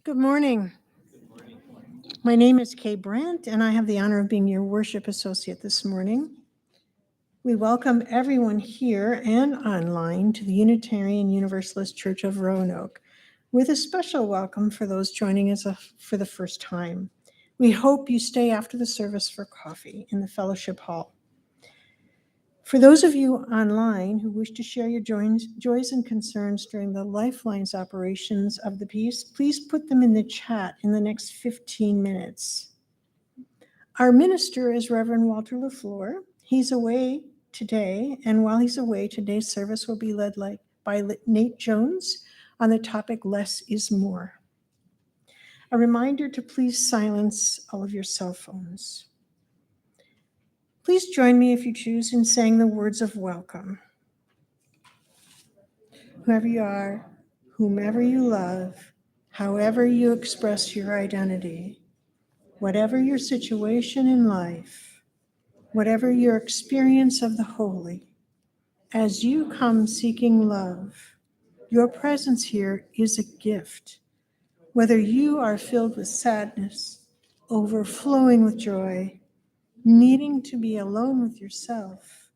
Good morning. My name is Kay Brandt, and I have the honor of being your worship associate this morning. We welcome everyone here and online to the Unitarian Universalist Church of Roanoke, with a special welcome for those joining us for the first time. We hope you stay after the service for coffee in the fellowship hall. For those of you online who wish to share your joys and concerns during the Lifelines operations of the piece, please put them in the chat in the next 15 minutes. Our minister is Reverend Walter LaFleur. He's away today, and while he's away, today's service will be led by Nate Jones on the topic Less is More. A reminder to please silence all of your cell phones. Please join me if you choose in saying the words of welcome. Whoever you are, whomever you love, however you express your identity, whatever your situation in life, whatever your experience of the holy, as you come seeking love, your presence here is a gift. Whether you are filled with sadness, overflowing with joy, needing to be alone with yourself,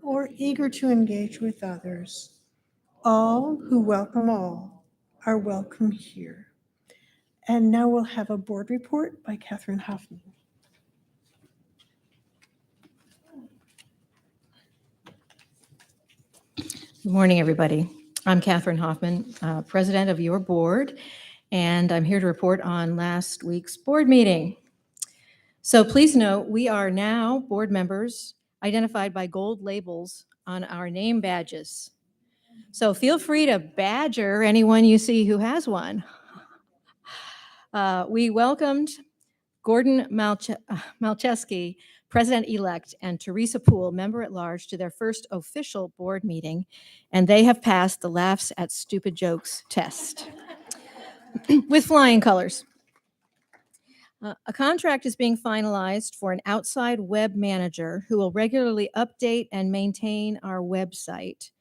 or eager to engage with others, all who welcome all are welcome here. And now we'll have a board report by Catherine Hoffman. Good morning, everybody. I'm Catherine Hoffman, president of your board, and I'm here to report on last week's board meeting. So please note, we are now board members identified by gold labels on our name badges. So feel free to badger anyone you see who has one. We welcomed Gordon Malcheski, President-elect, and Teresa Poole, Member-at-Large, to their first official board meeting, and they have passed the Laughs at Stupid Jokes test with flying colors. A contract is being finalized for an outside web manager who will regularly update and maintain our website.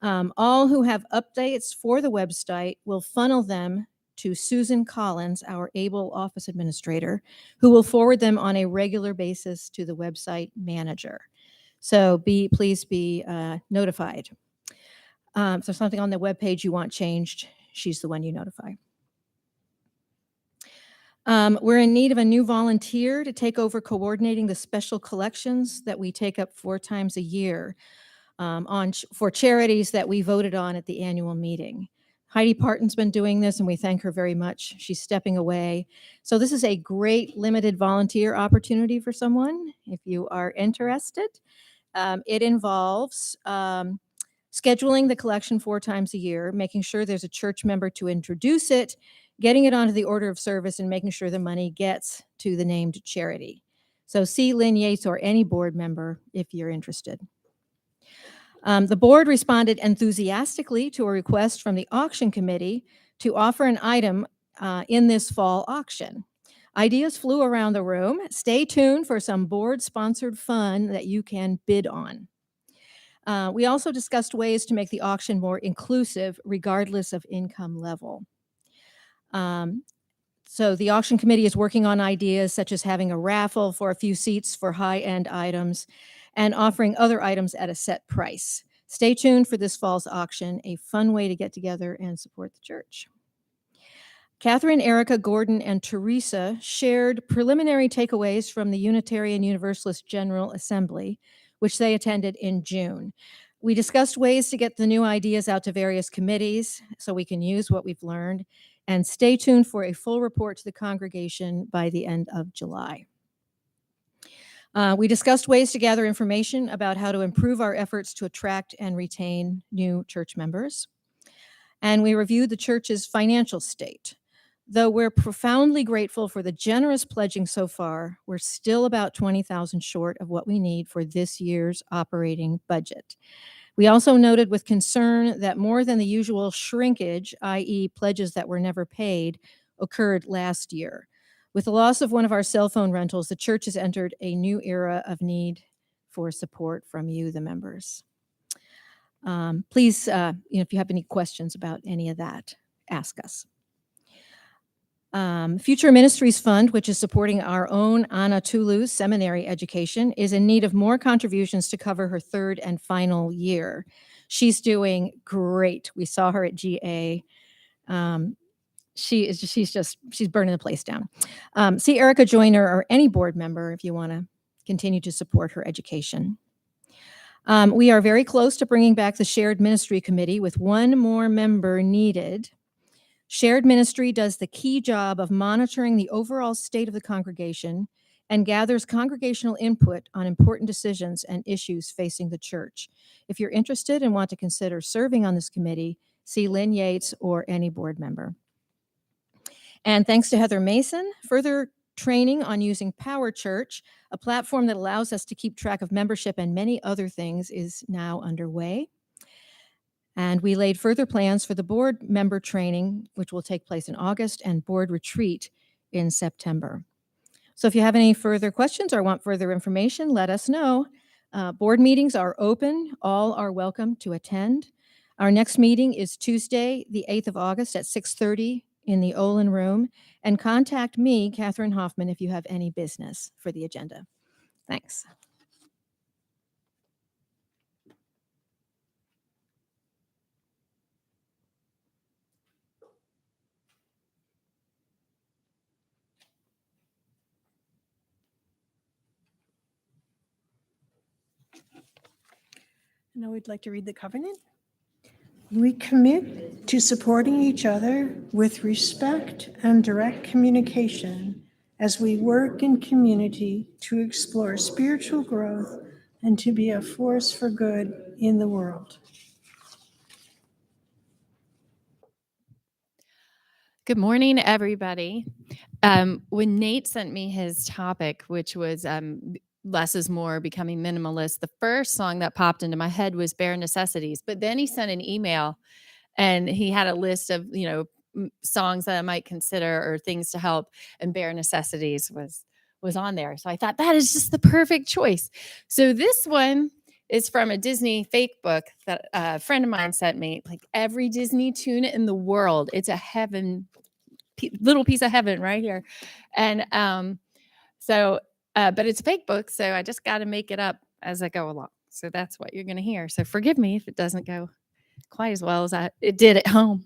All who have updates for the website will funnel them to Susan Collins, our able office administrator, who will forward them on a regular basis to the website manager. So please be notified. If there's something on the webpage you want changed, she's the one you notify. We're in need of a new volunteer to take over coordinating the special collections that we take up 4 times a year for charities that we voted on at the annual meeting. Heidi Parton's been doing this, and we thank her very much. She's stepping away. So this is a great limited volunteer opportunity for someone, if you are interested. It involves scheduling the collection 4 times a year, making sure there's a church member to introduce it, getting it onto the order of service, and making sure the money gets to the named charity. So see Lynn Yates or any board member if you're interested. The board responded enthusiastically to a request from the auction committee to offer an item in this fall auction. Ideas flew around the room. Stay tuned for some board-sponsored fun that you can bid on. We also discussed ways to make the auction more inclusive regardless of income level. So the auction committee is working on ideas such as having a raffle for a few seats for high-end items and offering other items at a set price. Stay tuned for this fall's auction, a fun way to get together and support the church. Catherine, Erica, Gordon, and Teresa shared preliminary takeaways from the Unitarian Universalist General Assembly, which they attended in June. We discussed ways to get the new ideas out to various committees so we can use what we've learned, and stay tuned for a full report to the congregation by the end of July. We discussed ways to gather information about how to improve our efforts to attract and retain new church members. And we reviewed the church's financial state. Though we're profoundly grateful for the generous pledging so far, we're still about $20,000 short of what we need for this year's operating budget. We also noted with concern that more than the usual shrinkage, i.e. pledges that were never paid, occurred last year. With the loss of one of our cell phone rentals, the church has entered a new era of need for support from you, the members. Please, if you have any questions about any of that, ask us. Future Ministries Fund, which is supporting our own Anna Tulu's seminary education, is in need of more contributions to cover her 3rd and final year. She's doing great. We saw her at GA. She's burning the place down. See Erica Joyner or any board member if you want to continue to support her education. We are very close to bringing back the Shared Ministry Committee with one more member needed. Shared Ministry does the key job of monitoring the overall state of the congregation and gathers congregational input on important decisions and issues facing the church. If you're interested and want to consider serving on this committee, see Lynn Yates or any board member. And thanks to Heather Mason, further training on using Power Church, a platform that allows us to keep track of membership and many other things, is now underway. And we laid further plans for the board member training, which will take place in August, and board retreat in September. So if you have any further questions or want further information, let us know. Board meetings are open. All are welcome to attend. Our next meeting is Tuesday, the 8th of August at 6:30 in the Olin Room. And contact me, Catherine Hoffman, if you have any business for the agenda. Thanks. Now we'd like to read the covenant. We commit to supporting each other with respect and direct communication as we work in community to explore spiritual growth and to be a force for good in the world. Good morning, everybody. When Nate sent me his topic, which was less is more, becoming minimalist, the first song that popped into my head was Bare Necessities. But then he sent an email and he had a list of, songs that I might consider or things to help, and Bare Necessities was on there. So I thought that is just the perfect choice. So this one It's from a Disney fake book that a friend of mine sent me. Like every Disney tune in the world, it's a little piece of heaven right here. And but it's a fake book, so I just got to make it up as I go along. So that's what you're going to hear. So forgive me if it doesn't go quite as well as it did at home.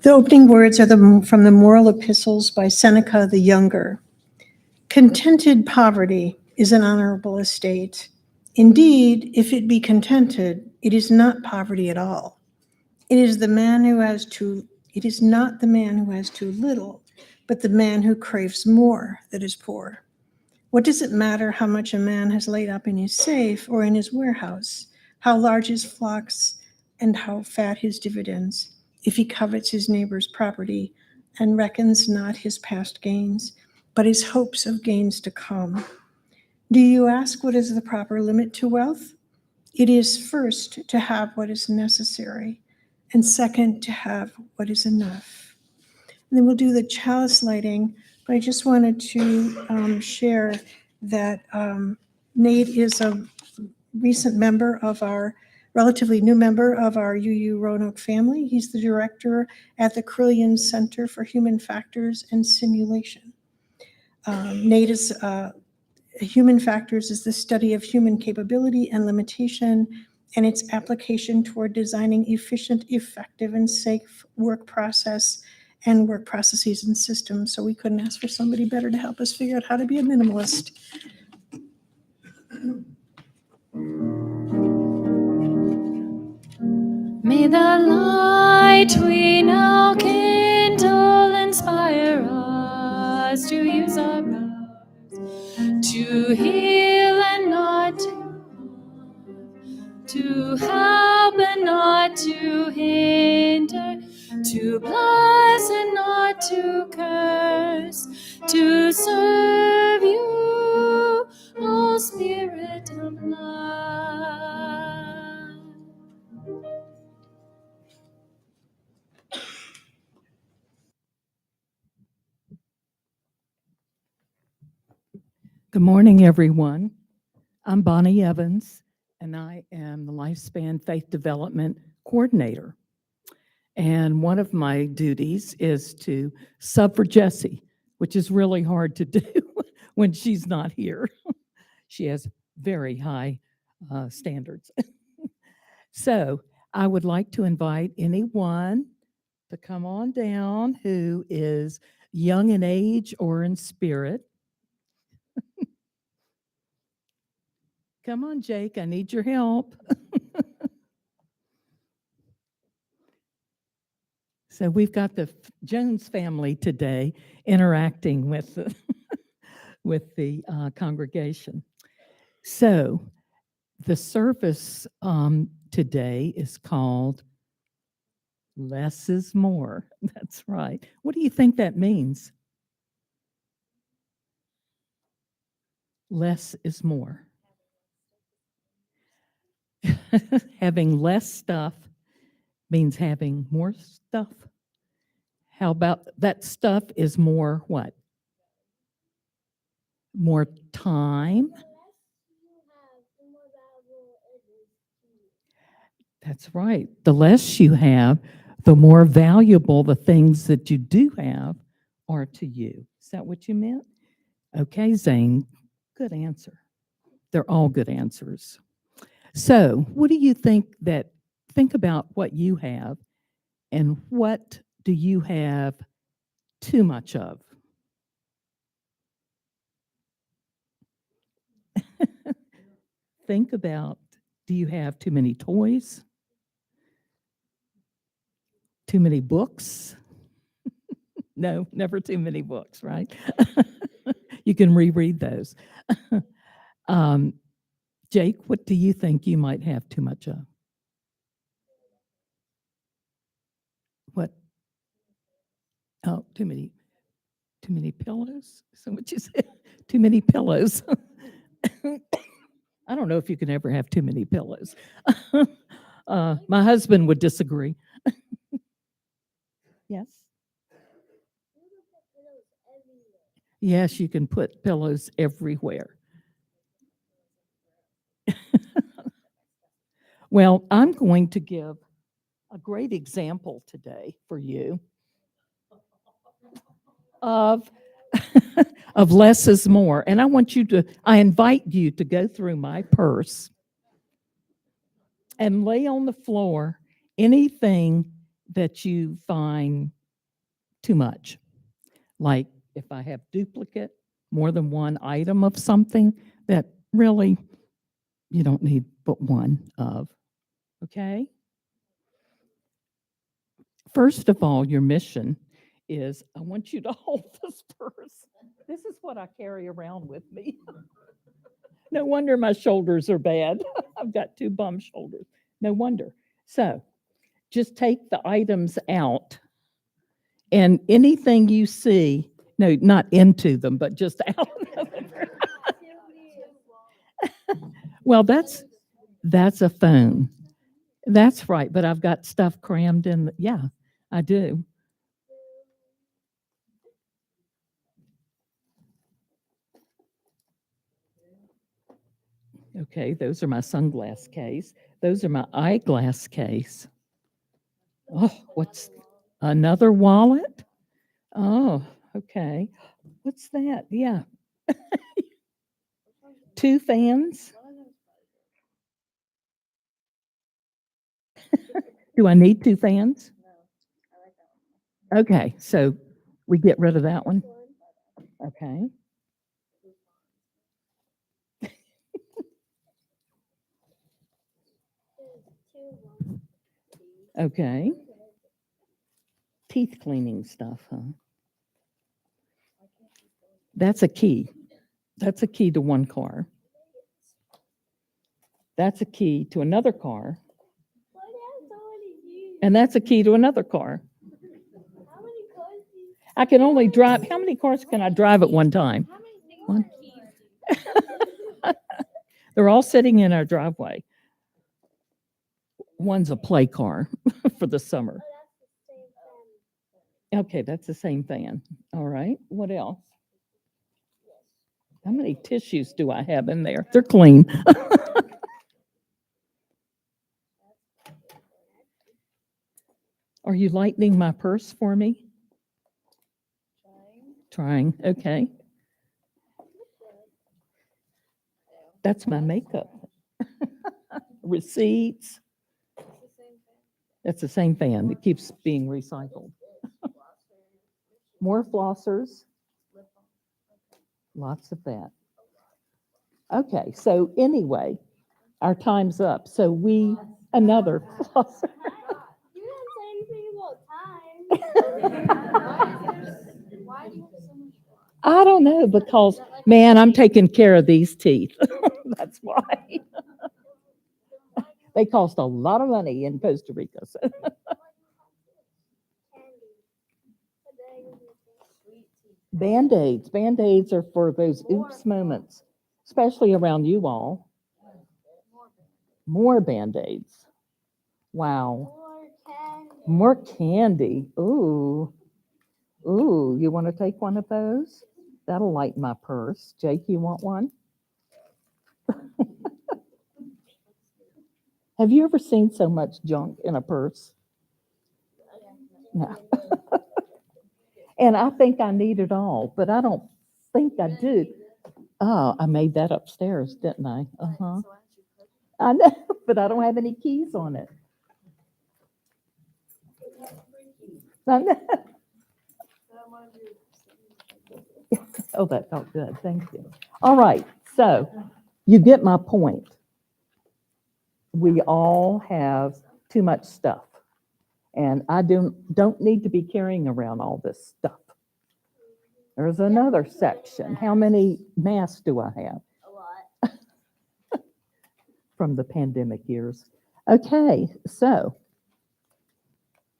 The opening words are from the Moral Epistles by Seneca the Younger. Contented poverty is an honorable estate. Indeed, if it be contented, it is not poverty at all. It is not the man who has too little, but the man who craves more that is poor. What does it matter how much a man has laid up in his safe or in his warehouse, how large his flocks and how fat his dividends, if he covets his neighbor's property and reckons not his past gains, but his hopes of gains to come? Do you ask what is the proper limit to wealth? It is first to have what is necessary, and second to have what is enough. And then we'll do the chalice lighting, but I just wanted to share that Nate is a recent member of our, relatively new member of our UU Roanoke family. He's the director at the Crillian Center for Human Factors and Simulation. Nate is, human factors is the study of human capability and limitation and its application toward designing efficient, effective, and safe work process and work processes and systems. So we couldn't ask for somebody better to help us figure out how to be a minimalist. May the light we now kindle inspire us to use our powers to heal and not to harm, to help and not to hinder, to bless and not to curse, to serve you, O Spirit of love. Good morning, everyone. I'm Bonnie Evans, and I am the Lifespan Faith Development Coordinator. And one of my duties is to sub for Jessie, which is really hard to do when she's not here. She has very high standards. So I would like to invite anyone to come on down who is young in age or in spirit. Come on, Jake, I need your help. So we've got the Jones family today interacting with the, with the congregation. So the service today is called Less is More. That's right. What do you think that means? Less is more. Having less stuff means having more stuff. How about that stuff is more what? More time. That's right. The less you have, the more valuable the things that you do have are to you. Is that what you meant? Okay, Zane, good answer. They're all good answers. So what do you think about what you have and what do you have too much of? Think about, do you have too many toys? Too many books? No, never too many books, right? You can reread those. Jake, what do you think you might have too much of? What? Oh, too many pillows? So what you said? Too many pillows. I don't know if you can ever have too many pillows. My husband would disagree. Yes? Yes, you can put pillows everywhere. Well, I'm going to give a great example today for you of of less is more. And I invite you to go through my purse and lay on the floor anything that you find too much. Like if I have duplicate, more than one item of something that really you don't need but one of. Okay? First of all, your mission is I want you to hold this purse. This is what I carry around with me. No wonder my shoulders are bad. I've got two bum shoulders. No wonder. So just take the items out and anything you see, no, not into them, but just out. Well, that's a phone. That's right, but I've got stuff crammed in. Yeah, I do. Okay, those are my sunglass case. Those are my eyeglass case. Oh, what's another wallet? Oh, okay. What's that? Yeah. Two fans. Do I need two fans? Okay, so we get rid of that one. Okay. Okay. Teeth cleaning stuff, huh? That's a key. That's a key to one car. That's a key to another car. And that's a key to another car. I can only drive, how many cars can I drive at one time? One. They're all sitting in our driveway. One's a play car for the summer. Okay, that's the same fan. All right, what else? How many tissues do I have in there? They're clean. Are you lightening my purse for me? Trying, okay. That's my makeup. Receipts. That's the same fan. It keeps being recycled. More flossers. Lots of that. Okay, so anyway, our time's up. So another flosser. You didn't say anything about time. Why do you have so much? I don't know, because, man, I'm taking care of these teeth. That's why. They cost a lot of money in Costa Rica. So. Band-Aids. Band-Aids are for those oops moments, especially around you all. More Band-Aids. Wow. More candy. Ooh. Ooh, you want to take one of those? That'll lighten my purse. Jake, you want one? Have you ever seen so much junk in a purse? No. And I think I need it all, but I don't think I do. Oh, I made that upstairs, didn't I? Uh-huh. I know, but I don't have any keys on it. I know. Oh, that felt good. Thank you. All right. So you get my point. We all have too much stuff. And I don't need to be carrying around all this stuff. There's another section. How many masks do I have? A lot. From the pandemic years. Okay, so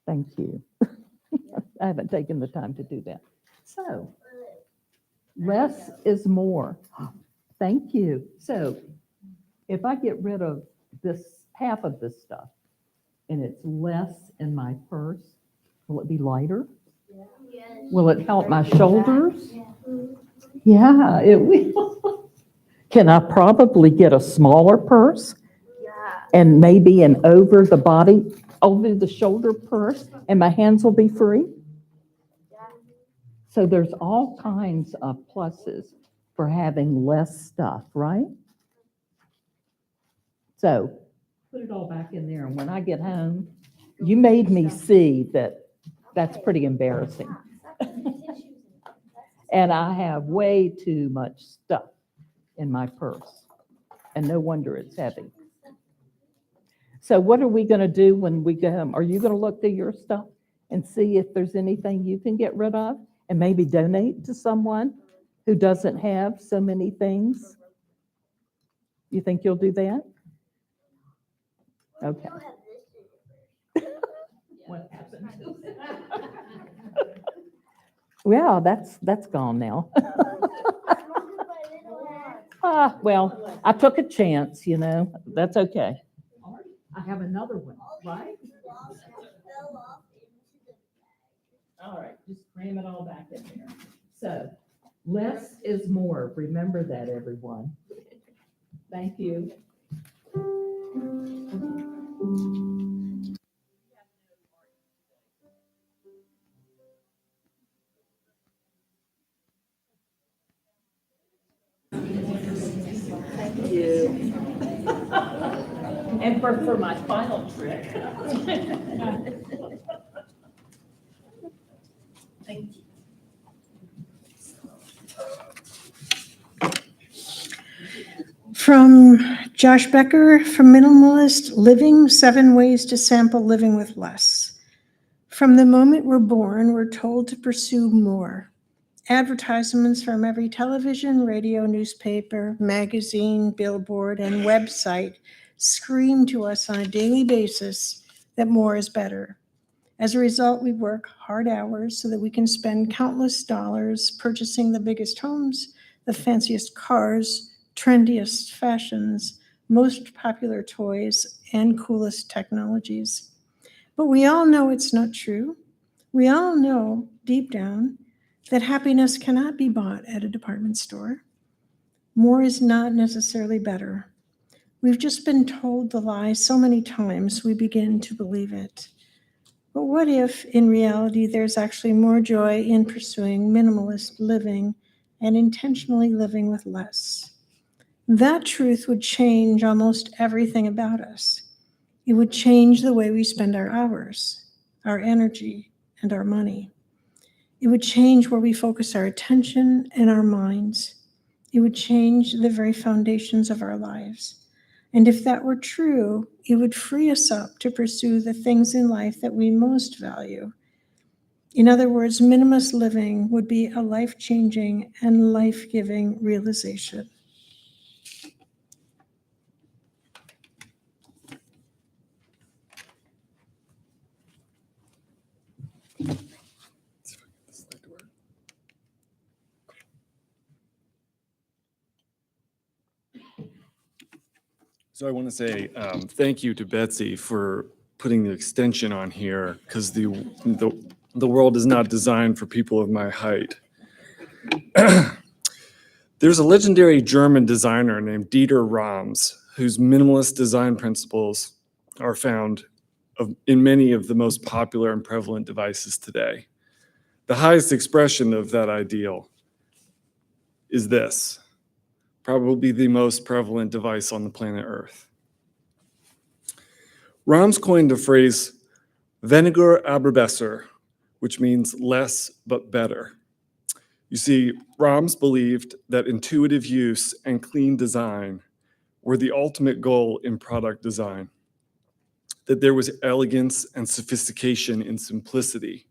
thank you. I haven't taken the time to do that. So less is more. Thank you. So if I get rid of this half of this stuff and it's less in my purse, will it be lighter? Yes. Will it help my shoulders? Yeah, it will. Can I probably get a smaller purse? Yeah. And maybe an over the shoulder purse, and my hands will be free? So there's all kinds of pluses for having less stuff, right? So put it all back in there, and when I get home, you made me see that that's pretty embarrassing. And I have way too much stuff in my purse, and no wonder it's heavy. So what are we going to do when we go home? Are you going to look through your stuff and see if there's anything you can get rid of and maybe donate to someone who doesn't have so many things? You think you'll do that? Okay. What happened to it? Well, that's gone now. Well, I took a chance, That's okay. I have another one, right? All right, just cram it all back in there. So less is more. Remember that, everyone. Thank you. Thank you. And for my final trick. Thank you. From Josh Becker, from Minimalist Living, 7 Ways to Sample Living with Less. From the moment we're born, we're told to pursue more. Advertisements from every television, radio, newspaper, magazine, billboard, and website scream to us on a daily basis that more is better. As a result, we work hard hours so that we can spend countless dollars purchasing the biggest homes, the fanciest cars, trendiest fashions, most popular toys, and coolest technologies. But we all know it's not true. We all know deep down that happiness cannot be bought at a department store. More is not necessarily better. We've just been told the lie so many times we begin to believe it. But what if, in reality, there's actually more joy in pursuing minimalist living and intentionally living with less? That truth would change almost everything about us. It would change the way we spend our hours, our energy, and our money. It would change where we focus our attention and our minds. It would change the very foundations of our lives. And if that were true, it would free us up to pursue the things in life that we most value. In other words, minimalist living would be a life-changing and life-giving realization. So I want to say thank you to Betsy for putting the extension on here, because the world is not designed for people of my height. There's a legendary German designer named Dieter Rams, whose minimalist design principles are found in many of the most popular and prevalent devices today. The highest expression of that ideal is this, probably the most prevalent device on the planet Earth. Rams coined the phrase weniger aber besser, which means less but better. You see, Rams believed that intuitive use and clean design were the ultimate goal in product design, that there was elegance and sophistication in simplicity.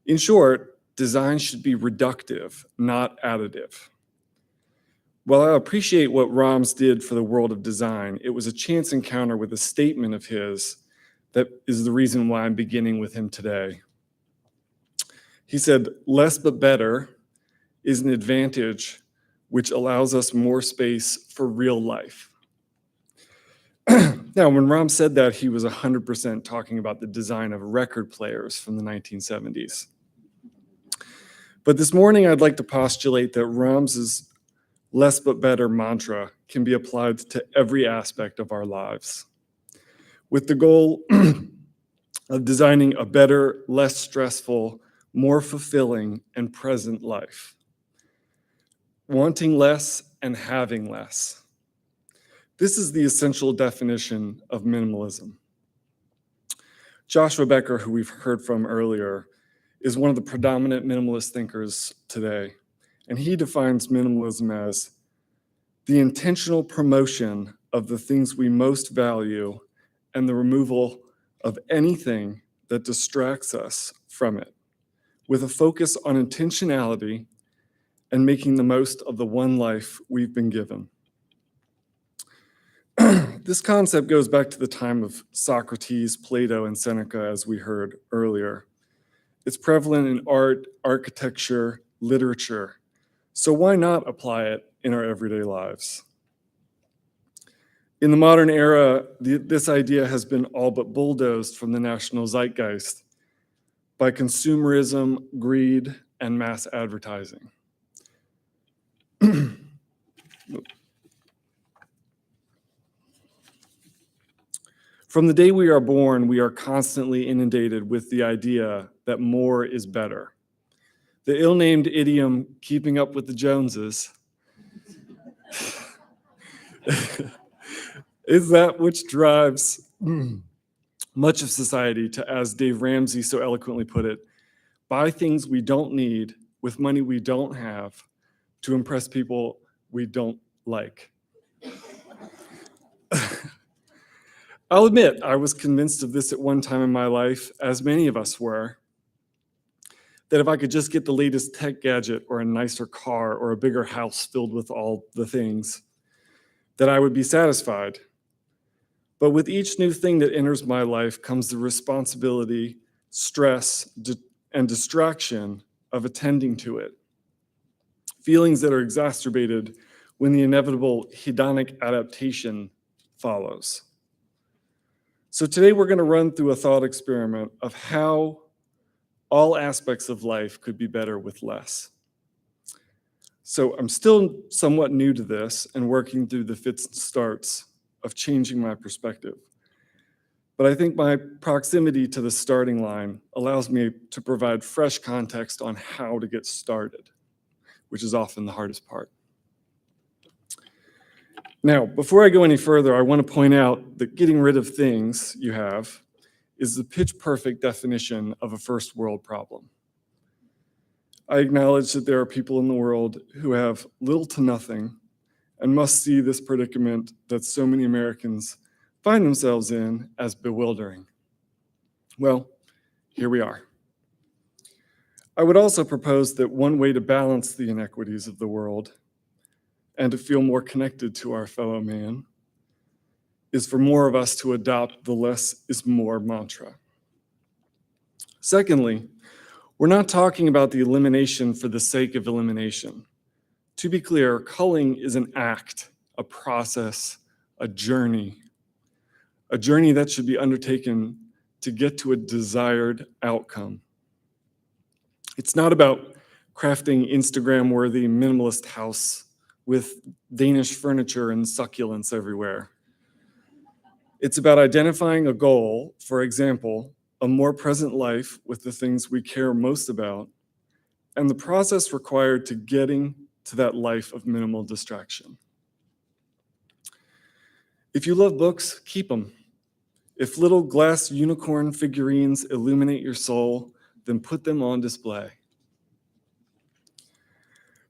In short, design should be reductive, not additive. While I appreciate what Rams did for the world of design, it was a chance encounter with a statement of his that is the reason why I'm beginning with him today. He said, "Less but better is an advantage which allows us more space for real life." Now, when Rams said that, he was 100% talking about the design of record players from the 1970s. But this morning, I'd like to postulate that Rams's less but better mantra can be applied to every aspect of our lives, with the goal of designing a better, less stressful, more fulfilling, and present life. Wanting less and having less. This is the essential definition of minimalism. Joshua Becker, who we've heard from earlier, is one of the predominant minimalist thinkers today, and he defines minimalism as the intentional promotion of the things we most value and the removal of anything that distracts us from it, with a focus on intentionality and making the most of the one life we've been given. This concept goes back to the time of Socrates, Plato, and Seneca, as we heard earlier. It's prevalent in art, architecture, literature. So why not apply it in our everyday lives? In the modern era, this idea has been all but bulldozed from the national zeitgeist by consumerism, greed, and mass advertising. From the day we are born, we are constantly inundated with the idea that more is better. The ill-named idiom, keeping up with the Joneses, is that which drives much of society to, as Dave Ramsey so eloquently put it, buy things we don't need with money we don't have to impress people we don't like. I'll admit, I was convinced of this at one time in my life, as many of us were, that if I could just get the latest tech gadget or a nicer car or a bigger house filled with all the things, that I would be satisfied. But with each new thing that enters my life comes the responsibility, stress, and distraction of attending to it. Feelings that are exacerbated when the inevitable hedonic adaptation follows. So today we're going to run through a thought experiment of how all aspects of life could be better with less. So I'm still somewhat new to this and working through the fits and starts of changing my perspective. But I think my proximity to the starting line allows me to provide fresh context on how to get started, which is often the hardest part. Now, before I go any further, I want to point out that getting rid of things you have is the pitch perfect definition of a first world problem. I acknowledge that there are people in the world who have little to nothing and must see this predicament that so many Americans find themselves in as bewildering. Well, here we are. I would also propose that one way to balance the inequities of the world and to feel more connected to our fellow man is for more of us to adopt the less is more mantra. Secondly, we're not talking about the elimination for the sake of elimination. To be clear, culling is an act, a process, a journey that should be undertaken to get to a desired outcome. It's not about crafting Instagram-worthy minimalist house with Danish furniture and succulents everywhere. It's about identifying a goal, for example, a more present life with the things we care most about, and the process required to getting to that life of minimal distraction. If you love books, keep them. If little glass unicorn figurines illuminate your soul, then put them on display.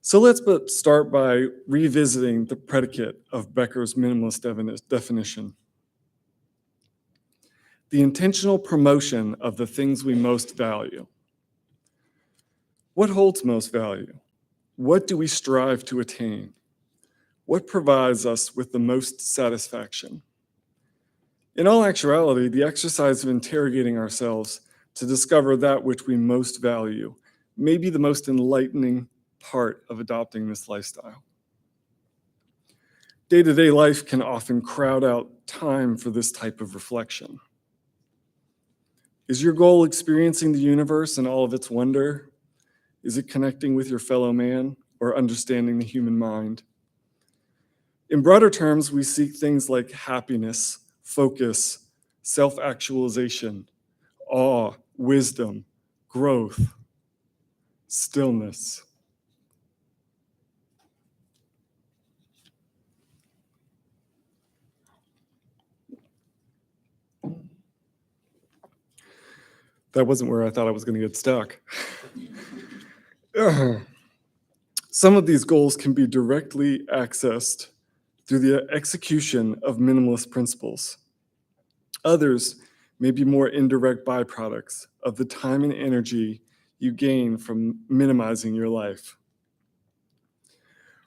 So let's start by revisiting the predicate of Becker's minimalist definition. The intentional promotion of the things we most value. What holds most value? What do we strive to attain? What provides us with the most satisfaction? In all actuality, the exercise of interrogating ourselves to discover that which we most value may be the most enlightening part of adopting this lifestyle. Day-to-day life can often crowd out time for this type of reflection. Is your goal experiencing the universe and all of its wonder? Is it connecting with your fellow man or understanding the human mind? In broader terms, we seek things like happiness, focus, self-actualization, awe, wisdom, growth, stillness. That wasn't where I thought I was going to get stuck. Some of these goals can be directly accessed through the execution of minimalist principles. Others may be more indirect byproducts of the time and energy you gain from minimizing your life.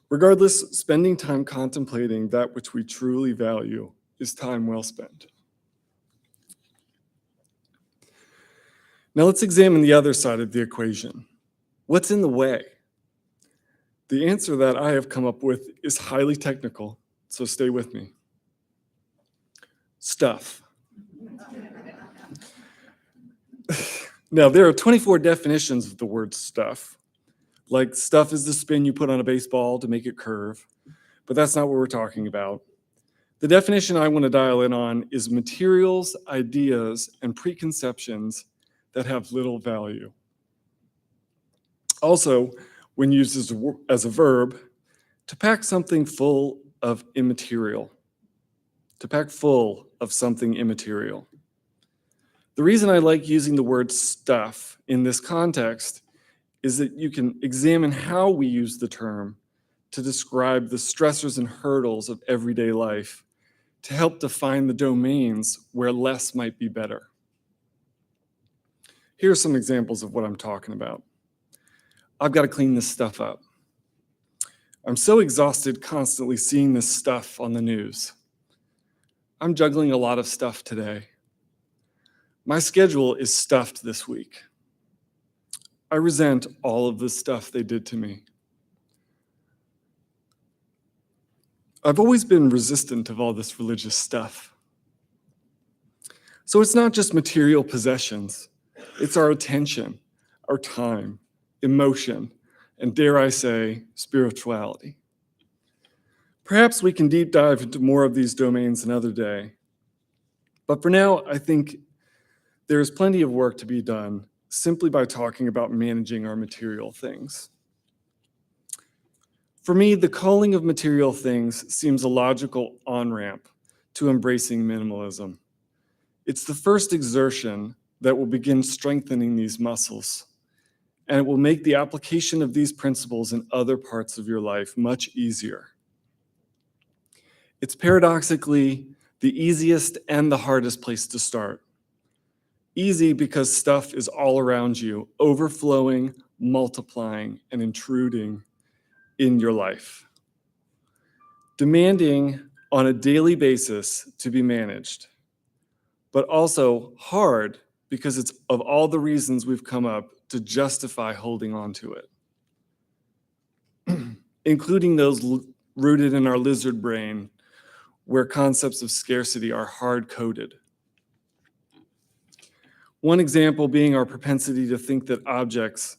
Regardless, spending time contemplating that which we truly value is time well spent. Now let's examine the other side of the equation. What's in the way? The answer that I have come up with is highly technical, so stay with me. Stuff. Now, there are 24 definitions of the word stuff. Like stuff is the spin you put on a baseball to make it curve, but that's not what we're talking about. The definition I want to dial in on is materials, ideas, and preconceptions that have little value. Also, when used as a verb, to pack something full of immaterial. To pack full of something immaterial. The reason I like using the word stuff in this context is that you can examine how we use the term to describe the stressors and hurdles of everyday life, to help define the domains where less might be better. Here are some examples of what I'm talking about. I've got to clean this stuff up. I'm so exhausted constantly seeing this stuff on the news. I'm juggling a lot of stuff today. My schedule is stuffed this week. I resent all of the stuff they did to me. I've always been resistant of all this religious stuff. So it's not just material possessions, it's our attention, our time, emotion, and dare I say, spirituality. Perhaps we can deep dive into more of these domains another day. But for now, I think there is plenty of work to be done simply by talking about managing our material things. For me, the culling of material things seems a logical on-ramp to embracing minimalism. It's the first exertion that will begin strengthening these muscles, and it will make the application of these principles in other parts of your life much easier. It's paradoxically the easiest and the hardest place to start. Easy because stuff is all around you, overflowing, multiplying, and intruding in your life. Demanding on a daily basis to be managed, but also hard because it's of all the reasons we've come up to justify holding on to it, including those rooted in our lizard brain, where concepts of scarcity are hard-coded. One example being our propensity to think that objects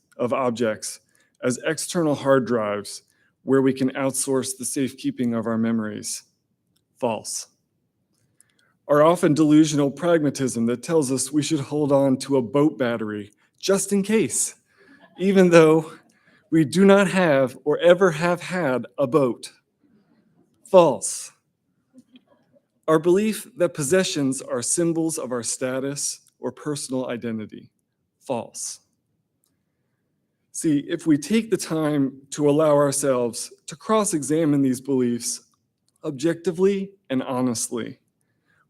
as external hard drives where we can outsource the safekeeping of our memories. False. Our often delusional pragmatism that tells us we should hold on to a boat battery just in case, even though we do not have or ever have had a boat. False. Our belief that possessions are symbols of our status or personal identity. False. See, if we take the time to allow ourselves to cross-examine these beliefs objectively and honestly,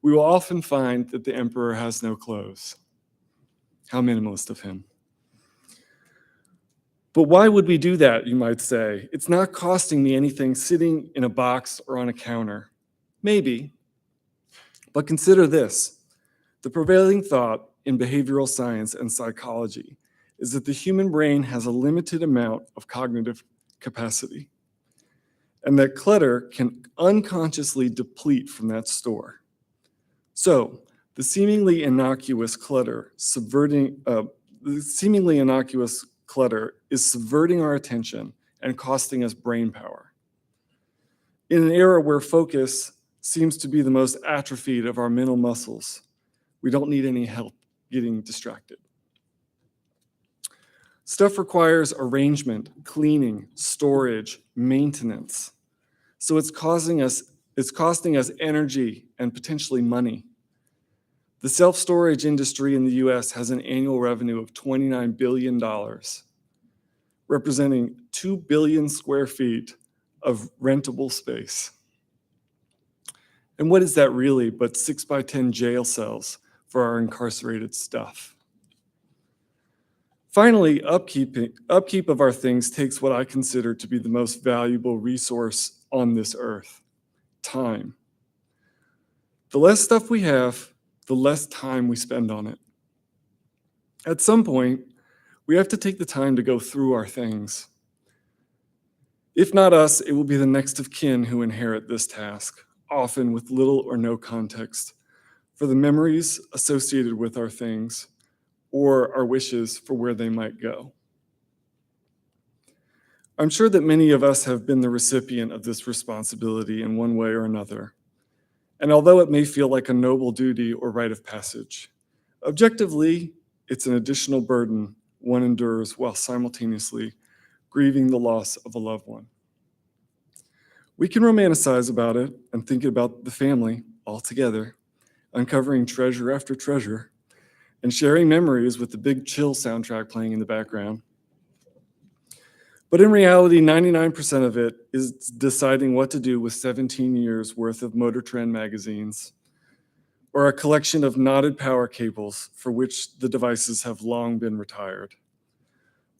we will often find that the emperor has no clothes. How minimalist of him. But why would we do that, you might say? It's not costing me anything sitting in a box or on a counter. Maybe. But consider this. The prevailing thought in behavioral science and psychology is that the human brain has a limited amount of cognitive capacity, and that clutter can unconsciously deplete from that store. So, the seemingly innocuous clutter is subverting our attention and costing us brain power. In an era where focus seems to be the most atrophied of our mental muscles, we don't need any help getting distracted. Stuff requires arrangement, cleaning, storage, maintenance. So it's costing us energy and potentially money. The self-storage industry in the US has an annual revenue of $29 billion, representing 2 billion square feet of rentable space. And what is that really but 6x10 jail cells for our incarcerated stuff? Finally, upkeep of our things takes what I consider to be the most valuable resource on this earth, time. The less stuff we have, the less time we spend on it. At some point, we have to take the time to go through our things. If not us, it will be the next of kin who inherit this task, often with little or no context for the memories associated with our things or our wishes for where they might go. I'm sure that many of us have been the recipient of this responsibility in one way or another. And although it may feel like a noble duty or rite of passage, objectively, it's an additional burden one endures while simultaneously grieving the loss of a loved one. We can romanticize about it and think about the family all together, uncovering treasure after treasure, and sharing memories with the Big Chill soundtrack playing in the background. But in reality, 99% of it is deciding what to do with 17 years worth of Motor Trend magazines, or a collection of knotted power cables for which the devices have long been retired,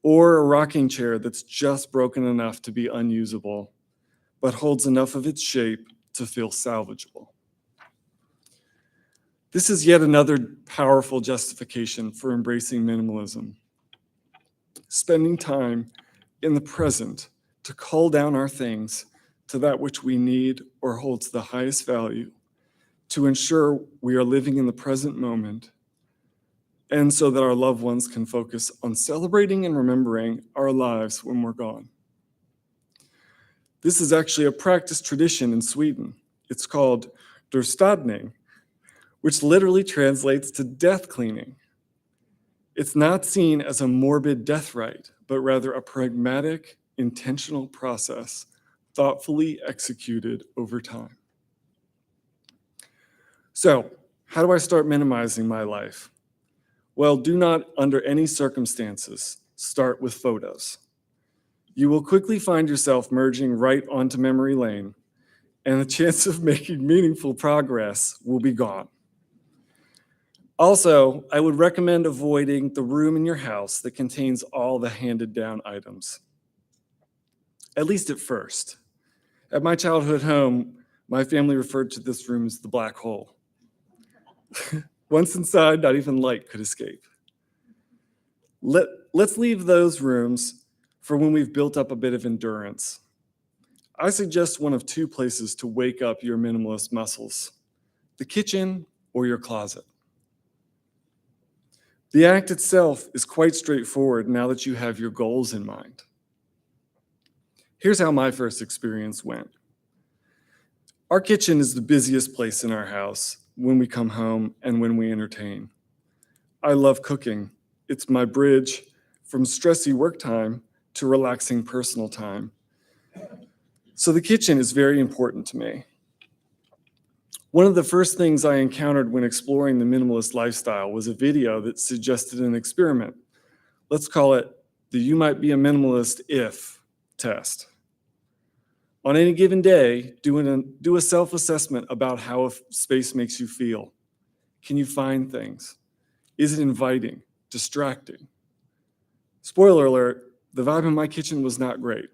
or a rocking chair that's just broken enough to be unusable, but holds enough of its shape to feel salvageable. This is yet another powerful justification for embracing minimalism. Spending time in the present to cull down our things to that which we need or holds the highest value, to ensure we are living in the present moment, and so that our loved ones can focus on celebrating and remembering our lives when we're gone. This is actually a practiced tradition in Sweden. It's called "dörstädning," which literally translates to death cleaning. It's not seen as a morbid death rite, but rather a pragmatic, intentional process thoughtfully executed over time. So, how do I start minimizing my life? Well, do not, under any circumstances, start with photos. You will quickly find yourself merging right onto memory lane, and the chance of making meaningful progress will be gone. Also, I would recommend avoiding the room in your house that contains all the handed down items, at least at first. At my childhood home, my family referred to this room as the black hole. Once inside, not even light could escape. Let's leave those rooms for when we've built up a bit of endurance. I suggest one of two places to wake up your minimalist muscles: the kitchen or your closet. The act itself is quite straightforward now that you have your goals in mind. Here's how my first experience went. Our kitchen is the busiest place in our house when we come home and when we entertain. I love cooking. It's my bridge from stressy work time to relaxing personal time. So the kitchen is very important to me. One of the first things I encountered when exploring the minimalist lifestyle was a video that suggested an experiment. Let's call it the "you might be a minimalist if" test. On any given day, do a self-assessment about how a space makes you feel. Can you find things? Is it inviting, distracting? Spoiler alert, the vibe in my kitchen was not great,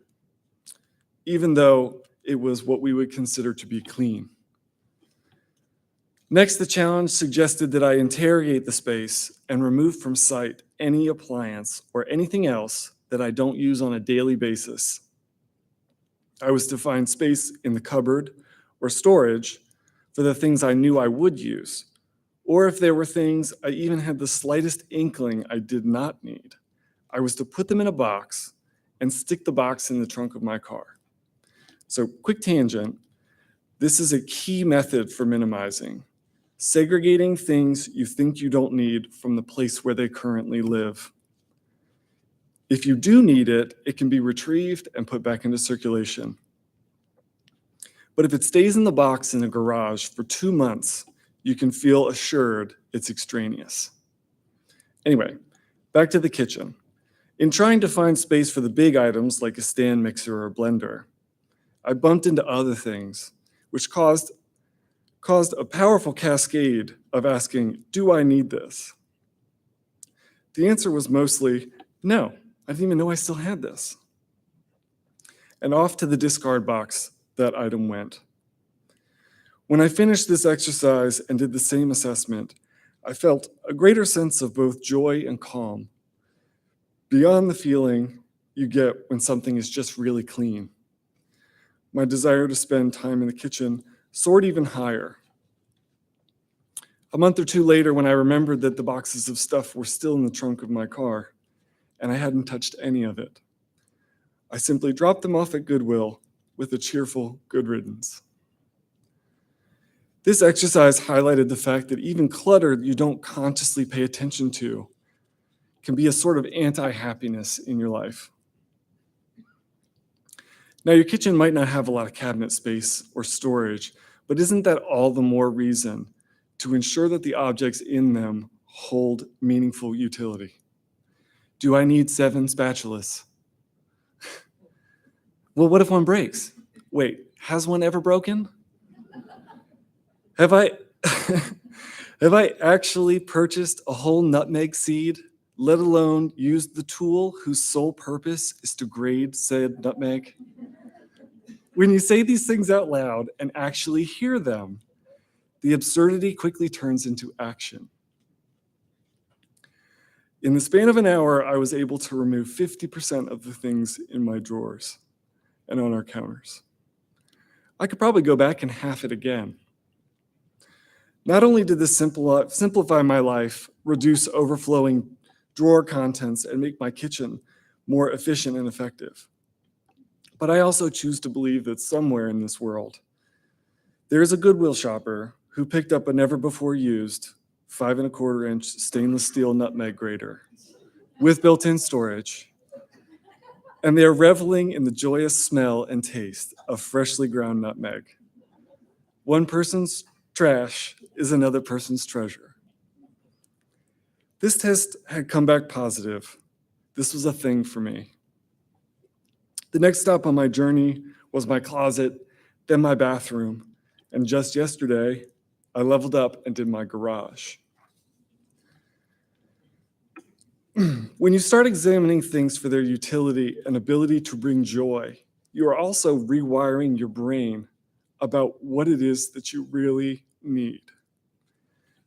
even though it was what we would consider to be clean. Next, the challenge suggested that I interrogate the space and remove from sight any appliance or anything else that I don't use on a daily basis. I was to find space in the cupboard or storage for the things I knew I would use, or if there were things I even had the slightest inkling I did not need, I was to put them in a box and stick the box in the trunk of my car. So, quick tangent, this is a key method for minimizing: segregating things you think you don't need from the place where they currently live. If you do need it, it can be retrieved and put back into circulation. But if it stays in the box in a garage for 2 months, you can feel assured it's extraneous. Anyway, back to the kitchen. In trying to find space for the big items like a stand mixer or blender, I bumped into other things, which caused a powerful cascade of asking, do I need this? The answer was mostly, no, I didn't even know I still had this. And off to the discard box that item went. When I finished this exercise and did the same assessment, I felt a greater sense of both joy and calm, beyond the feeling you get when something is just really clean. My desire to spend time in the kitchen soared even higher. A month or two later, when I remembered that the boxes of stuff were still in the trunk of my car, and I hadn't touched any of it, I simply dropped them off at Goodwill with a cheerful good riddance. This exercise highlighted the fact that even clutter you don't consciously pay attention to can be a sort of anti-happiness in your life. Now, your kitchen might not have a lot of cabinet space or storage, but isn't that all the more reason to ensure that the objects in them hold meaningful utility? Do I need 7 spatulas? Well, what if one breaks? Wait, has one ever broken? Have I have I actually purchased a whole nutmeg seed, let alone used the tool whose sole purpose is to grade said nutmeg? When you say these things out loud and actually hear them, the absurdity quickly turns into action. In the span of an hour, I was able to remove 50% of the things in my drawers and on our counters. I could probably go back and half it again. Not only did this simplify my life, reduce overflowing drawer contents, and make my kitchen more efficient and effective, but I also choose to believe that somewhere in this world, there is a Goodwill shopper who picked up a never-before-used 5 1/4-inch stainless steel nutmeg grater with built-in storage, and they are reveling in the joyous smell and taste of freshly ground nutmeg. One person's trash is another person's treasure. This test had come back positive. This was a thing for me. The next stop on my journey was my closet, then my bathroom, and just yesterday, I leveled up and did my garage. When you start examining things for their utility and ability to bring joy, you are also rewiring your brain about what it is that you really need.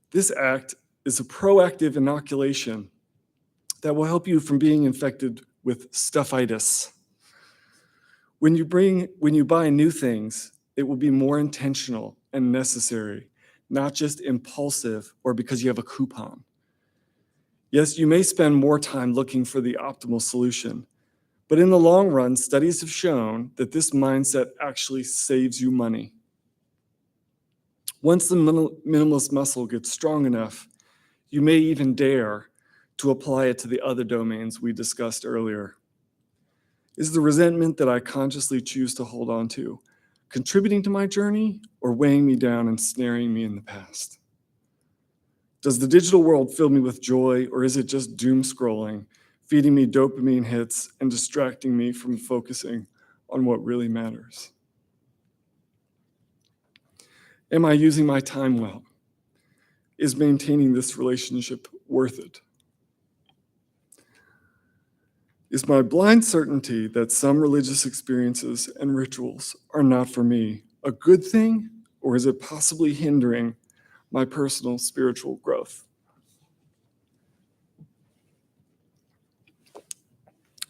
This act is a proactive inoculation that will help you from being infected with stuffitis. When you buy new things, it will be more intentional and necessary, not just impulsive or because you have a coupon. Yes, you may spend more time looking for the optimal solution, but in the long run, studies have shown that this mindset actually saves you money. Once the minimalist muscle gets strong enough, you may even dare to apply it to the other domains we discussed earlier. Is the resentment that I consciously choose to hold on to contributing to my journey or weighing me down and snaring me in the past? Does the digital world fill me with joy, or is it just doom scrolling, feeding me dopamine hits and distracting me from focusing on what really matters? Am I using my time well? Is maintaining this relationship worth it? Is my blind certainty that some religious experiences and rituals are not for me a good thing, or is it possibly hindering my personal spiritual growth?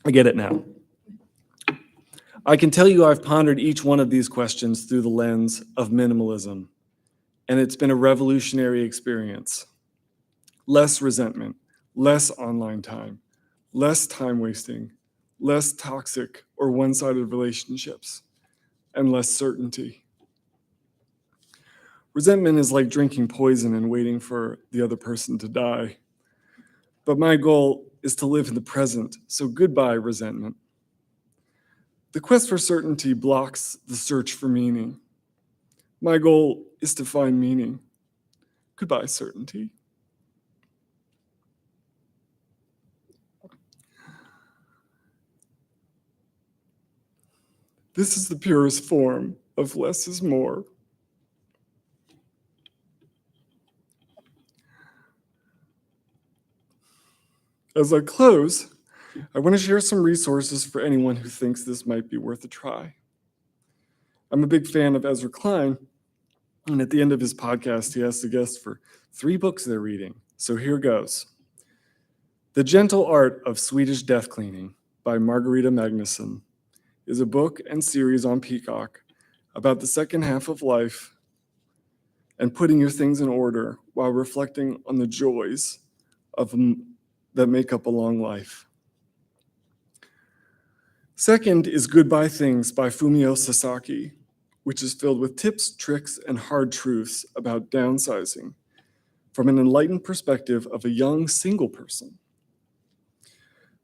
I get it now. I can tell you I've pondered each one of these questions through the lens of minimalism, and it's been a revolutionary experience. Less resentment, less online time, less time wasting, less toxic or one-sided relationships, and less certainty. Resentment is like drinking poison and waiting for the other person to die. But my goal is to live in the present, so goodbye, resentment. The quest for certainty blocks the search for meaning. My goal is to find meaning. Goodbye, certainty. This is the purest form of less is more. As I close, I want to share some resources for anyone who thinks this might be worth a try. I'm a big fan of Ezra Klein, and at the end of his podcast, he asks the guests for 3 books they're reading. So here goes. The Gentle Art of Swedish Death Cleaning by Margareta Magnusson is a book and series on Peacock about the second half of life and putting your things in order while reflecting on the joys that make up a long life. Second is Goodbye Things by Fumio Sasaki, which is filled with tips, tricks, and hard truths about downsizing from an enlightened perspective of a young single person.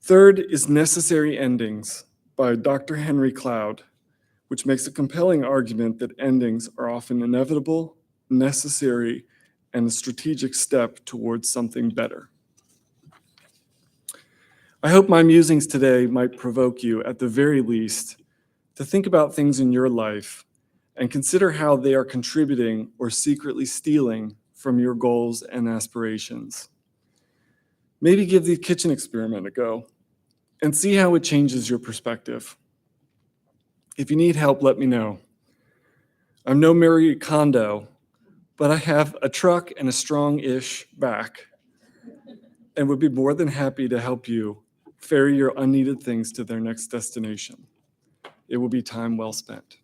Third is Necessary Endings by Dr. Henry Cloud, which makes a compelling argument that endings are often inevitable, necessary, and a strategic step towards something better. I hope my musings today might provoke you, at the very least, to think about things in your life and consider how they are contributing or secretly stealing from your goals and aspirations. Maybe give the kitchen experiment a go and see how it changes your perspective. If you need help, let me know. I'm no Marie Kondo, but I have a truck and a strong-ish back and would be more than happy to help you ferry your unneeded things to their next destination. It will be time well spent.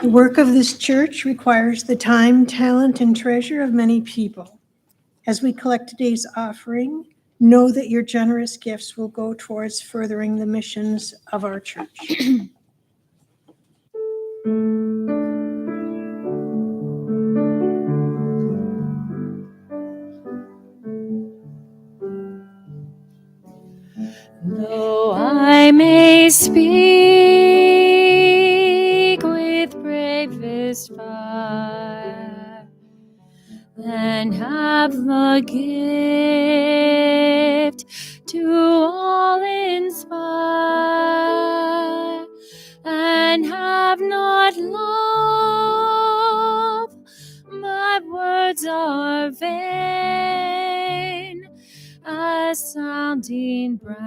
The work of this church requires the time, talent, and treasure of many people. As we collect today's offering, know that your generous gifts will go towards furthering the missions of our church. Though I may speak with bravest fire and have the gift to all inspire and have not love, my words are vain as sounding brass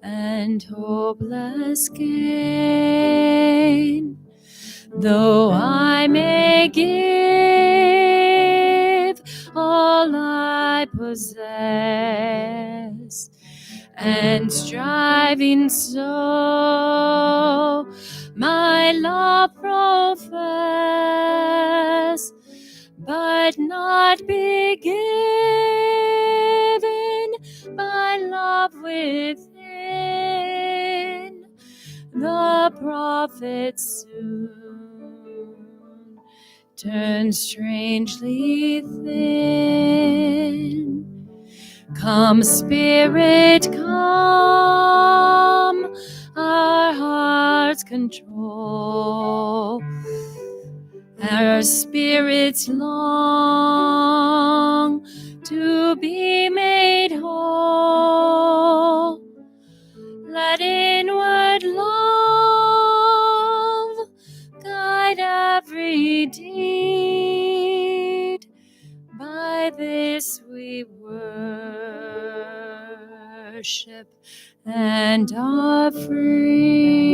and hopeless gain. Though I may give all I possess and striving so my love profess, but not be given by love within, the prophets soon turn strangely thin. Come, Spirit, come, our hearts control. Our spirits long to be made whole. Let inward love guide every deed. By this we worship and are freed.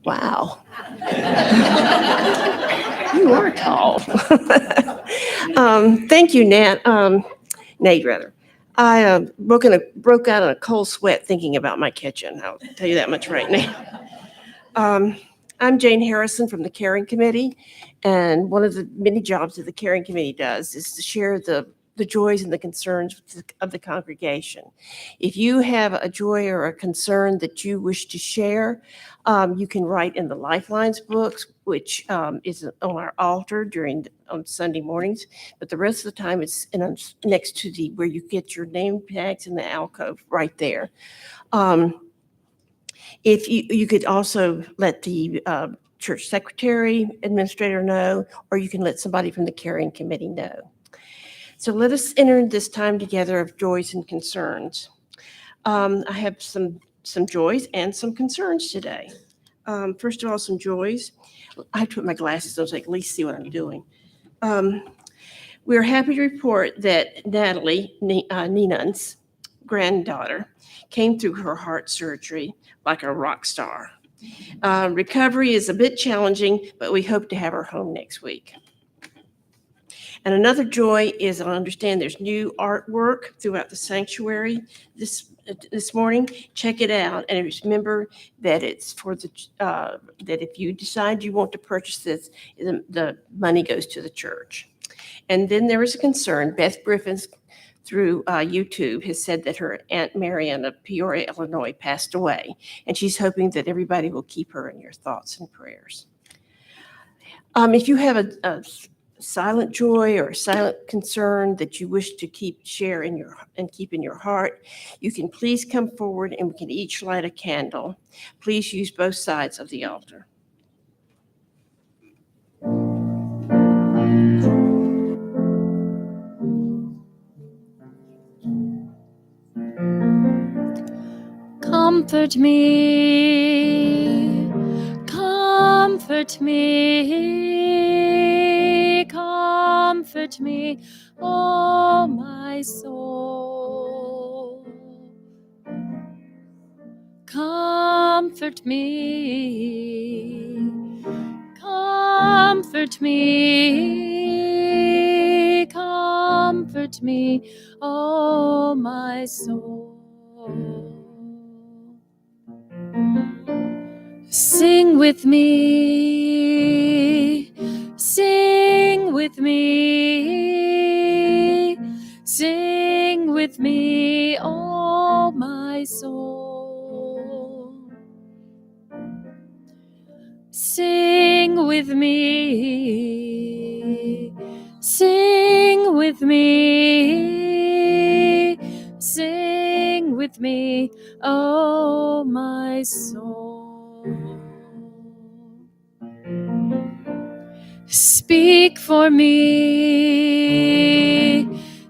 Wow. You are tall. Thank you, Nate, rather. I broke out in a cold sweat thinking about my kitchen. I'll tell you that much right now. I'm Jane Harrison from the Caring Committee, and one of the many jobs that the Caring Committee does is to share the the joys and the concerns of the congregation. If you have a joy or a concern that you wish to share, you can write in the Lifelines books, which is on our altar on Sunday mornings. But the rest of the time, it's next to where you get your name tags in the alcove right there. If you could also let the church secretary, administrator know, or you can let somebody from the carrying committee know. So let us enter this time together of joys and concerns. I have some joys and some concerns today. First of all, some joys. I have to put my glasses on so I can at least see what I'm doing. We're happy to report that Natalie, Ninan's granddaughter, came through her heart surgery like a rock star. Recovery is a bit challenging, but we hope to have her home next week. And another joy is I understand there's new artwork throughout the sanctuary this morning. Check it out, and remember that it's for that if you decide you want to purchase this, the money goes to the church. And then there is a concern. Beth Griffins through YouTube has said that her Aunt Marion of Peoria, Illinois, passed away, and she's hoping that everybody will keep her in your thoughts and prayers. If you have a silent joy or a silent concern that you wish to keep in your heart, you can please come forward and we can each light a candle. Please use both sides of the altar. Comfort me, comfort me, comfort me, oh my soul. Comfort me, comfort me, comfort me, oh my soul. Sing with me, sing with me, sing with me, oh my soul. Sing with me, sing with me, sing with me, oh my soul. Speak for me,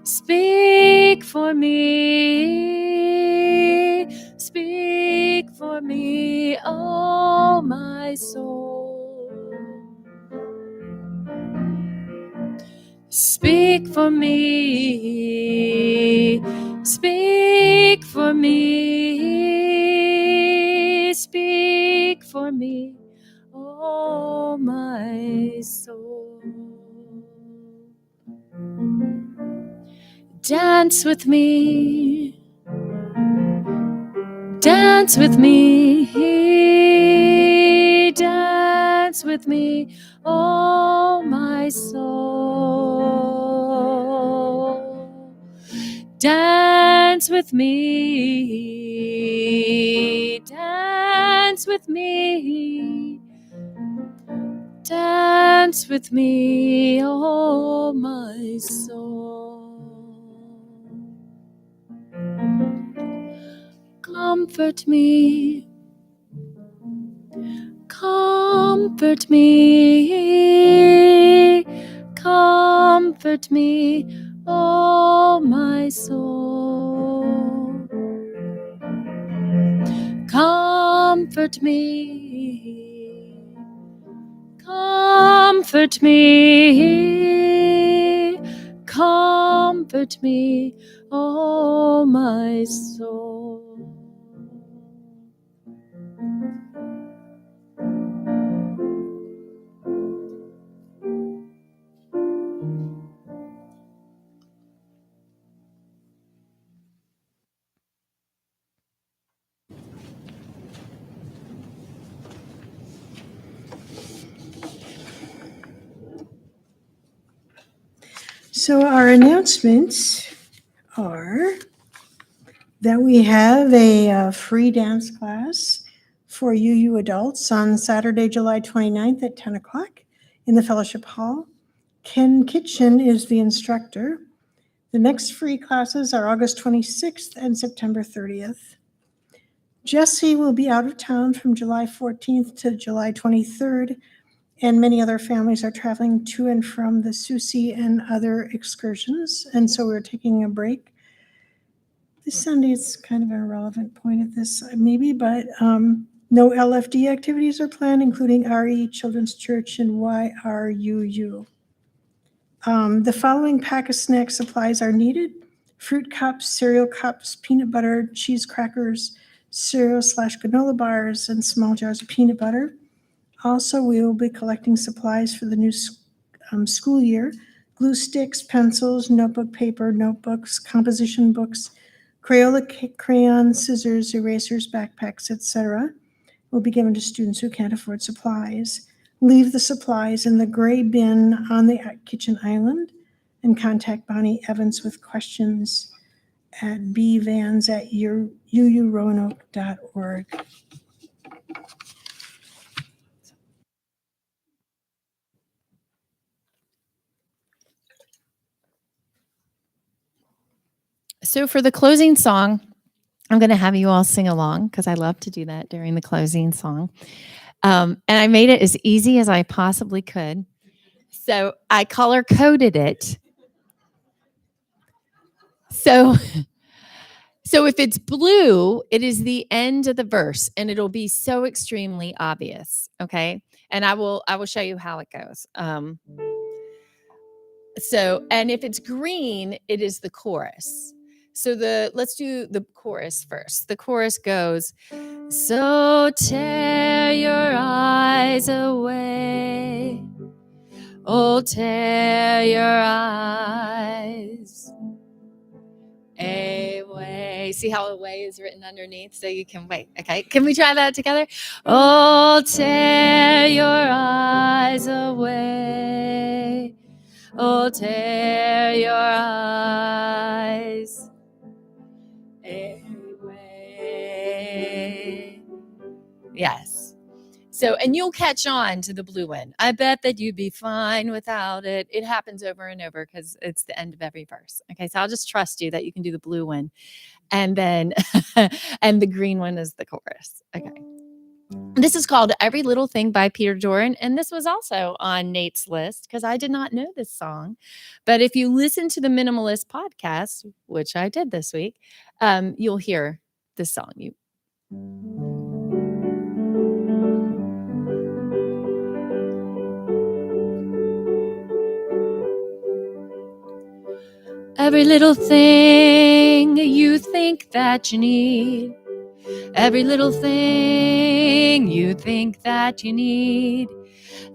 speak for me, speak for me, oh my soul. Speak for me, speak for me, speak for me, oh my soul. Dance with me, dance with me, dance with me, oh my soul. Dance with me, dance with me, dance with me, oh my soul. Comfort me, comfort me, comfort me, oh my soul. Comfort me, comfort me, comfort me, oh my soul. So our announcements are that we have a free dance class for UU adults on Saturday, July 29th at 10 o'clock in the Fellowship Hall. Ken Kitchen is the instructor. The next free classes are August 26th and September 30th. Jesse will be out of town from July 14th to July 23rd, and many other families are traveling to and from the Susie and other excursions, and so we're taking a break. This Sunday is kind of an irrelevant point at this, maybe, but no LFD activities are planned, including RE, Children's Church, and YRUU. The following pack of snack supplies are needed: fruit cups, cereal cups, peanut butter, cheese crackers, cereal/granola bars, and small jars of peanut butter. Also, we will be collecting supplies for the new school year: glue sticks, pencils, notebook paper, notebooks, composition books, Crayola crayons, scissors, erasers, backpacks, etc. will be given to students who can't afford supplies. Leave the supplies in the gray bin on the kitchen island and contact Bonnie Evans with questions at bvans@uuroanoke.org. So for the closing song, I'm going to have you all sing along because I love to do that during the closing song. And I made it as easy as I possibly could. So I color coded it. So if it's blue, it is the end of the verse and it'll be so extremely obvious. Okay. And I will show you how it goes. And if it's green, it is the chorus. So let's do the chorus first. The chorus goes, so tear your eyes away. Oh, tear your eyes away. See how away is written underneath so you can wait. Okay. Can we try that together? Oh, tear your eyes away. Oh, tear your eyes away. Yes. So, and you'll catch on to the blue one. I bet that you'd be fine without it. It happens over and over because it's the end of every verse. Okay. So I'll just trust you that you can do the blue one. And then, and the green one is the chorus. Okay. This is called Every Little Thing by Peter Doran. And this was also on Nate's list because I did not know this song. But if you listen to the Minimalist podcast, which I did this week, you'll hear this song. Every little thing you think that you need. Every little thing you think that you need.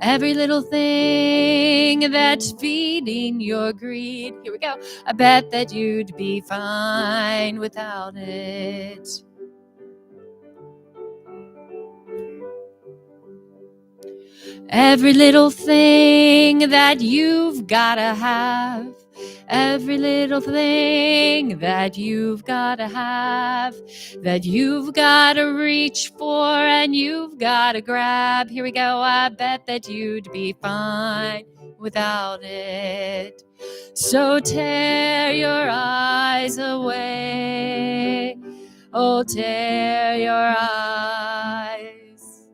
Every little thing that's feeding your greed. Here we go. I bet that you'd be fine without it. Every little thing that you've gotta have. Every little thing that you've gotta have, that you've gotta reach for and you've gotta grab. Here we go. I bet that you'd be fine without it. So tear your eyes away. Oh, tear your eyes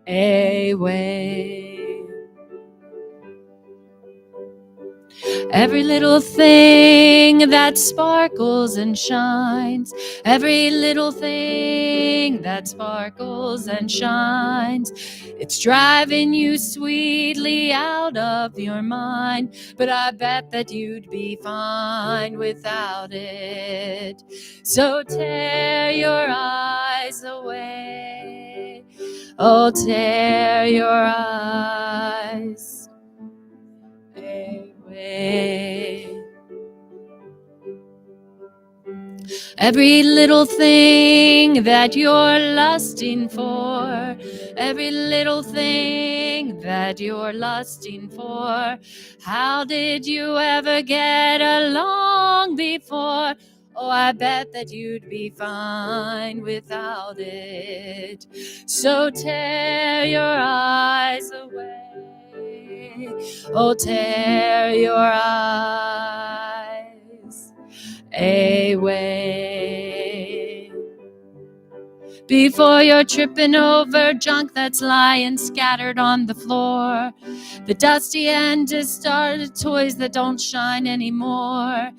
away. Every little thing that sparkles and shines. Every little thing that sparkles and shines. It's driving you sweetly out of your mind. But I bet that you'd be fine without it. So tear your eyes away. Oh, tear your eyes away. Every little thing that you're lusting for. every little thing that you're lusting for. How did you ever get along before? Oh, I bet that you'd be fine without it. So tear your eyes away. Oh, tear your eyes away. Before you're tripping over junk that's lying scattered on the floor, the dusty and discarded toys that don't shine anymore.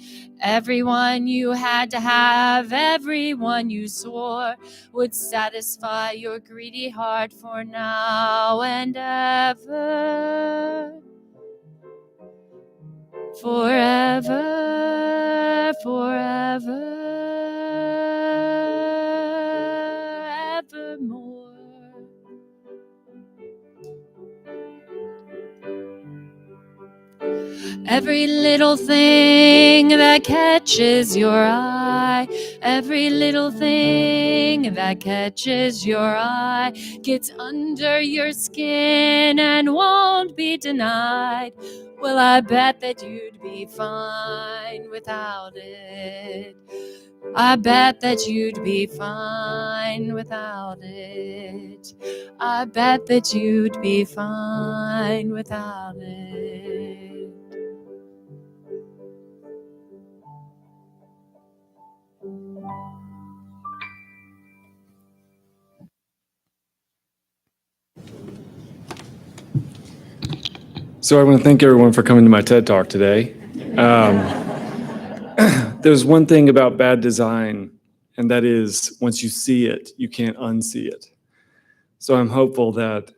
Everyone you had to have, everyone you swore would satisfy your greedy heart for now and ever. Forever, forever, evermore. Every little thing that catches your eye, every little thing that catches your eye gets under your skin and won't be denied. Well, I bet that you'd be fine without it. I bet that you'd be fine without it. I bet that you'd be fine without it. So I want to thank everyone for coming to my TED Talk today. There's one thing about bad design, and that is once you see it, you can't unsee it. So I'm hopeful that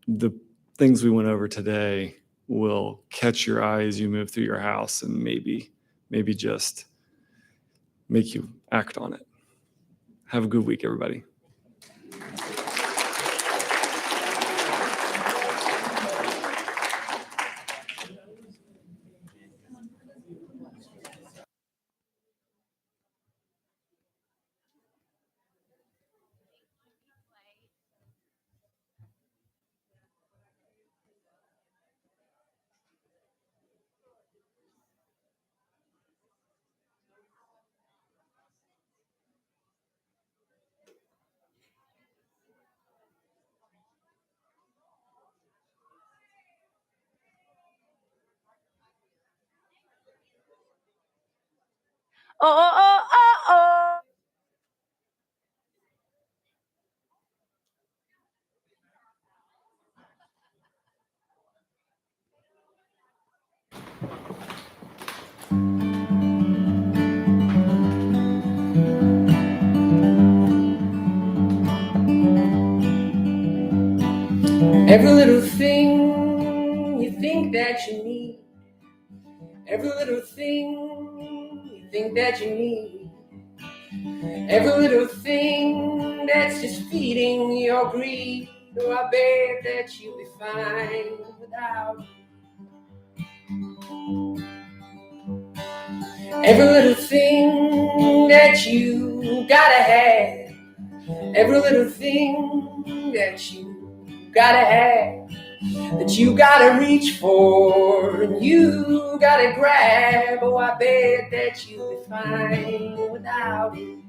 the things we went over today will catch your eye as you move through your house and maybe just make you act on it. Have a good week, everybody. Oh, oh, oh, oh. Every little thing you think that you need, every little thing you think that you need, every little thing that's just feeding your greed. Oh, I bet that you'll be fine without it. Every little thing that you gotta have, every little thing that you gotta have, that you gotta reach for and you gotta grab. Oh, I bet that you'll be fine without it.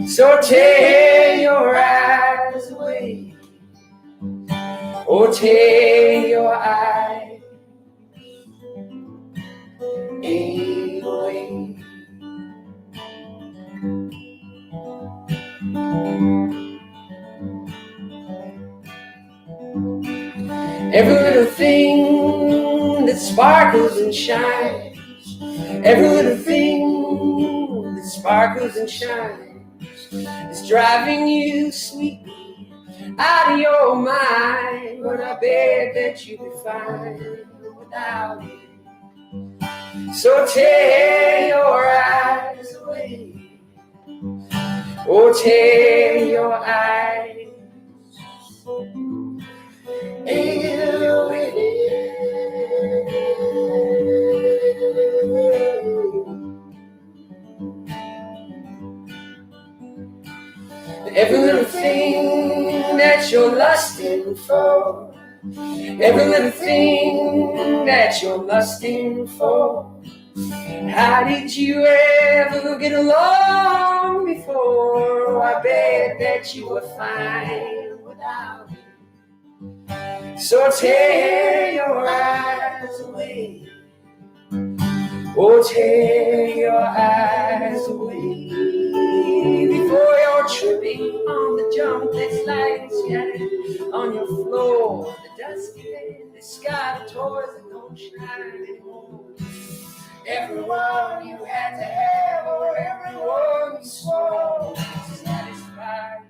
So tear your eyes away, oh, tear your eyes away. Every little thing that sparkles and shines, every little thing that sparkles and shines is driving you sweetly out of your mind. But I bet that you'll be fine without it. So tear your eyes away, oh, tear your eyes away. Every little thing that you're lusting for. Every little thing that you're lusting for. How did you ever get along before? I bet that you were fine without me. So tear your eyes away. Oh, tear your eyes away before you're tripping on the junk that's lying scattered on your floor. The dusty bed, the sky, the toys that don't shine anymore. Everyone you had to have, or everyone you swore to satisfy